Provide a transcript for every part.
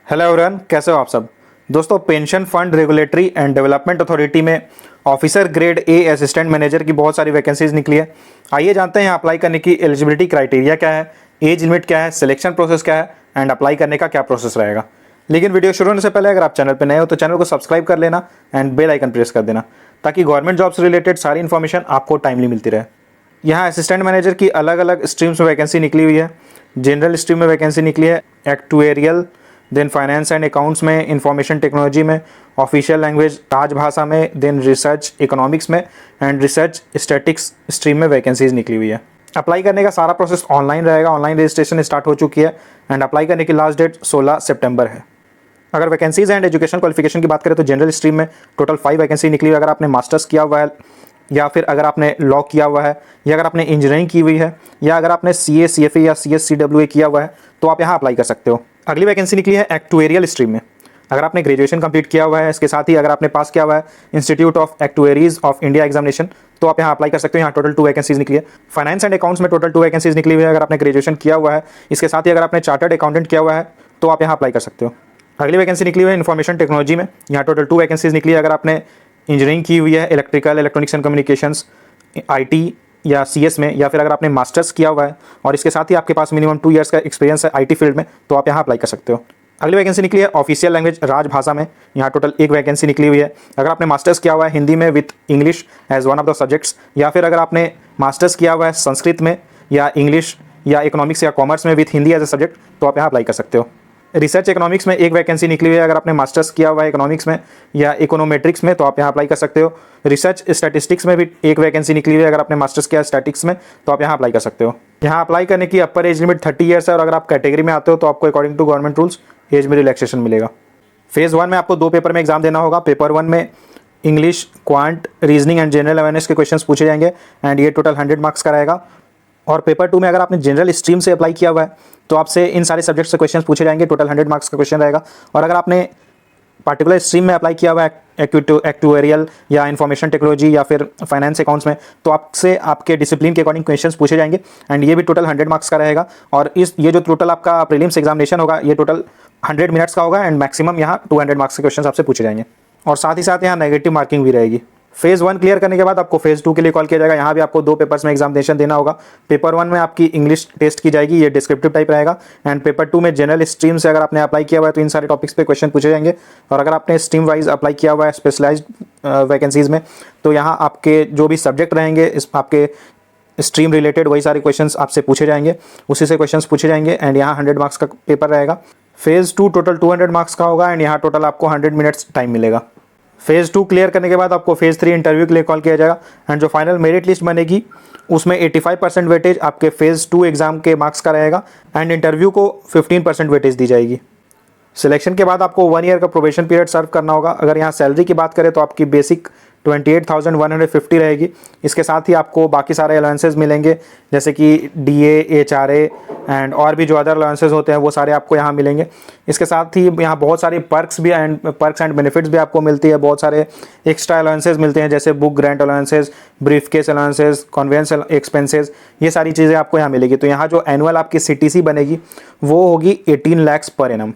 Hello everyone, कैसे हो आप सब। दोस्तों, pension fund regulatory and development authority में officer grade A assistant manager की बहुत सारी वैकेंसीज निकली है। आइए जानते हैं अप्लाई करने की एलिजिबिलिटी क्राइटेरिया क्या है, एज लिमिट क्या है, सिलेक्शन प्रोसेस क्या है एंड अप्लाई करने का क्या प्रोसेस रहेगा। लेकिन वीडियो शुरू होने से पहले अगर आप चैनल पर नए हो तो चैनल को सब्सक्राइब कर लेना एंड बेल आइकन प्रेस कर देना ताकि गवर्नमेंट जॉब से रिलेटेड सारी इन्फॉर्मेशन आपको टाइमली मिलती रहे। यहाँ असिस्टेंट मैनेजर की अलग अलग स्ट्रीम्स में वैकेंसी निकली हुई है। जनरल स्ट्रीम में वैकेंसी निकली है, एक्टुएरियल, देन फाइनेंस एंड अकाउंट्स में, इंफॉर्मेशन टेक्नोलॉजी में, ऑफिशियल लैंग्वेज राजभाषा में, देन रिसर्च इकोनॉमिक्स में एंड रिसर्च स्टैटिक्स स्ट्रीम में वैकेंसीज निकली हुई है। अप्लाई करने का सारा प्रोसेस ऑनलाइन रहेगा। ऑनलाइन रजिस्ट्रेशन स्टार्ट हो चुकी है एंड अप्लाई करने की लास्ट डेट 16 सितंबर है। अगर वैकेंसीज एंड एजुकेशन क्वालिफिकेशन की बात करें तो जनरल स्ट्रीम में टोटल 5 वैकेंसी निकली हुई है। अगर आपने मास्टर्स किया हुआ है या फिर अगर आपने लॉ किया हुआ है या अगर आपने इंजीनियरिंग की हुई है या अगर आपने CA CFA या CSCWA किया हुआ है तो आप यहाँ अप्लाई कर सकते हो। अगली वैकेंसी निकली है एक्टुएरियल स्ट्रीम में। अगर आपने ग्रेजुएशन कंप्लीट किया हुआ है, इसके साथ ही अगर आपने पास किया हुआ है institute of actuaries of India examination तो आप यहाँ अप्लाई कर सकते हो। यहाँ टोटल 2 वैकेंसीज निकली है। फाइनेंस एंड अकाउंट्स में टोटल 2 वैकेंसीज निकली हुई है। अगर आपने ग्रेजुएशन किया हुआ है, इसके साथ ही अगर आपने चार्टर्ड अकाउंटेंट किया हुआ है तो आप यहाँ अप्लाई कर सकते हो। अगली वैकेंसी निकली हुई है इन्फॉर्मेशन टेक्नोलॉजी में। यहाँ टोटल 2 वैकेंसीज निकली है। अगर आपने इंजीनियरिंग की हुई है electrical, electronics and communications, IT या CS में, या फिर अगर आपने मास्टर्स किया हुआ है और इसके साथ ही आपके पास मिनिमम 2 इयर्स का एक्सपीरियंस है IT फील्ड में तो आप यहाँ अप्लाई कर सकते हो। अगली वैकेंसी निकली है ऑफिशियल लैंग्वेज राजभाषा में। यहाँ टोटल 1 वैकेंसी निकली हुई है। अगर आपने मास्टर्स किया हुआ है हिंदी में with English as one of the subjects, या फिर अगर आपने मास्टर्स किया हुआ है संस्कृत में या इंग्लिश या इकोनॉमिक्स या कॉमर्स में with Hindi as a subject तो आप यहाँ अप्लाई कर सकते हो। रिसर्च इकोनॉमिक्स में 1 वैकेंसी निकली हुई है। अगर आपने मास्टर्स किया हुआ है इकोनॉमिक्स में या इकोनोमेट्रिक्स में तो आप यहाँ अप्लाई कर सकते हो। रिसर्च स्टैटिस्टिक्स में भी 1 वैकेंसी निकली हुई है। अगर आपने मास्टर्स किया स्टैटिक्स में तो आप यहाँ अप्लाई कर सकते हो। यहाँ अप्लाई करने की अपर एज लिमिट 30 ईयर्स है और अगर आप कैटेगरी में आते हो तो आपको according to government rules age में रिलैक्सेशन मिलेगा। फेज़ 1 में आपको 2 पेपर में एग्जाम देना होगा। पेपर 1 में English, quant, reasoning and general awareness के क्वेश्चंस पूछे जाएंगे एंड ये टोटल 100 मार्क्स का रहेगा। और पेपर 2 में अगर आपने जनरल स्ट्रीम से अप्लाई किया हुआ है तो आपसे इन सारे सब्जेक्ट से क्वेश्चंस पूछे जाएंगे। टोटल 100 मार्क्स का क्वेश्चन रहेगा। और अगर आपने पार्टिकुलर स्ट्रीम में अप्लाई किया हुआ है एक्टुएरियल या इंफॉर्मेशन टेक्नोलॉजी या फिर फाइनेंस अकाउंट्स में तो आपसे आपके डिसिप्लिन के अकॉर्डिंग क्वेश्चंस पूछे जाएंगे एंड ये भी टोटल 100 मार्क्स का रहेगा। और ये जो टोटल आपका प्रीलिम्स एग्जामिनेशन होगा ये टोटल 100 मिनट्स का होगा एंड मैक्सिमम यहाँ 200 मार्क्स के क्वेश्चन आपसे पूछे जाएंगे और साथ ही साथ यहाँ नेगेटिव मार्किंग भी रहेगी। फेज़ 1 क्लियर करने के बाद आपको फेज़ 2 के लिए कॉल किया जाएगा। यहाँ भी आपको 2 पेपर्स में एग्जामिनेशन देना होगा। पेपर 1 में आपकी इंग्लिश टेस्ट की जाएगी, ये डिस्क्रिप्टिव टाइप रहेगा एंड पेपर 2 में जनरल स्ट्रीम से अगर आपने अप्लाई किया हुआ है तो इन सारे टॉपिक्स पे क्वेश्चन पूछे जाएंगे। और अगर आपने स्ट्रीम वाइज अप्लाई किया हुआ है स्पेशलाइज्ड वैकेंसीज़ में तो यहाँ आपके जो भी सब्जेक्ट रहेंगे इस आपके स्ट्रीम रिलेटेड वही सारे क्वेश्चंस आपसे पूछे जाएंगे, उसी से क्वेश्चंस पूछे जाएंगे एंड यहाँ 100 मार्क्स का पेपर रहेगा। फेज़ 2 टोटल 200 मार्क्स का होगा एंड यहाँ टोटल आपको 100 मिनट्स टाइम मिलेगा। फेज़ 2 क्लियर करने के बाद आपको फेज़ 3 इंटरव्यू के लिए कॉल किया जाएगा एंड जो फाइनल मेरिट लिस्ट बनेगी उसमें 85% वेटेज आपके फेज़ 2 एग्जाम के मार्क्स का रहेगा एंड इंटरव्यू को 15% वेटेज दी जाएगी। सिलेक्शन के बाद आपको 1 ईयर का प्रोबेशन पीरियड सर्व करना होगा। अगर यहाँ सैलरी की बात करें तो आपकी बेसिक 28,150 रहेगी। इसके साथ ही आपको बाकी सारे अलाउंसेस मिलेंगे जैसे कि DA, HRA एंड और भी जो अदर अलाउंसेस होते हैं वो सारे आपको यहाँ मिलेंगे। इसके साथ ही यहाँ बहुत सारी पर्क्स एंड बेनिफिट्स भी आपको मिलती है। बहुत सारे एक्स्ट्रा अलाउंसेस मिलते हैं जैसे book grant allowances, brief case allowances, conveyance expenses, ये सारी चीज़ें आपको यहाँ मिलेगी। तो यहाँ जो एनुअल आपकी CTC बनेगी वो होगी 18 लाख पर एनम।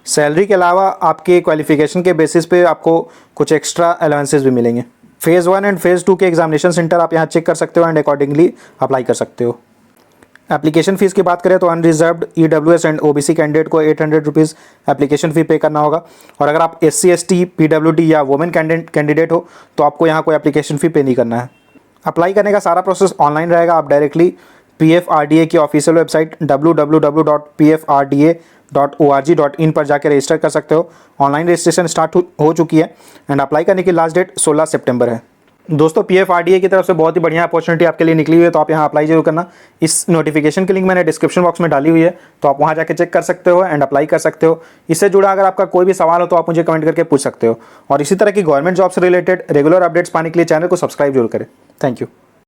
सैलरी के अलावा आपके क्वालिफिकेशन के बेसिस पे आपको कुछ एक्स्ट्रा अलाउंसेस भी मिलेंगे। फेज़ 1 एंड फेज़ 2 के एग्जामिनेशन सेंटर आप यहाँ चेक कर सकते हो एंड अकॉर्डिंगली अप्लाई कर सकते हो। एप्लीकेशन फ़ीस की बात करें तो unreserved EWS and OBC candidate को 800 रुपीज़ एप्लीकेशन फ़ी पे करना होगा। और अगर आप SC ST PWD या वुमेन कैंडिडेट हो तो आपको यहाँ कोई एप्लीकेशन फ़ी पे नहीं करना है। अप्लाई करने का सारा प्रोसेस ऑनलाइन रहेगा। आप डायरेक्टली PFRDA की ऑफिशियल वेबसाइट www.pfrda.org.in पर जाकर रजिस्टर कर सकते हो। ऑनलाइन रजिस्ट्रेशन स्टार्ट हो चुकी है एंड अप्लाई करने की लास्ट डेट 16 सितंबर है। दोस्तों, PFRDA की तरफ से बहुत ही बढ़िया अपॉर्चुनिटी आपके लिए निकली हुई है तो आप यहाँ अप्लाई जरूर करना। इस नोटिफिकेशन की लिंक मैंने डिस्क्रिप्शन बॉक्स में डाली हुई है तो आप वहाँ जाकर चेक कर सकते हो एंड अप्लाई कर सकते हो। इससे जुड़ा अगर आपका कोई भी सवाल हो तो आप मुझे कमेंट करके पूछ सकते हो और इसी तरह की गवर्नमेंट जॉब से रिलेटेड रेगुलर अपडेट्स पाने के लिए चैनल को सब्सक्राइब जरूर करें। Thank you.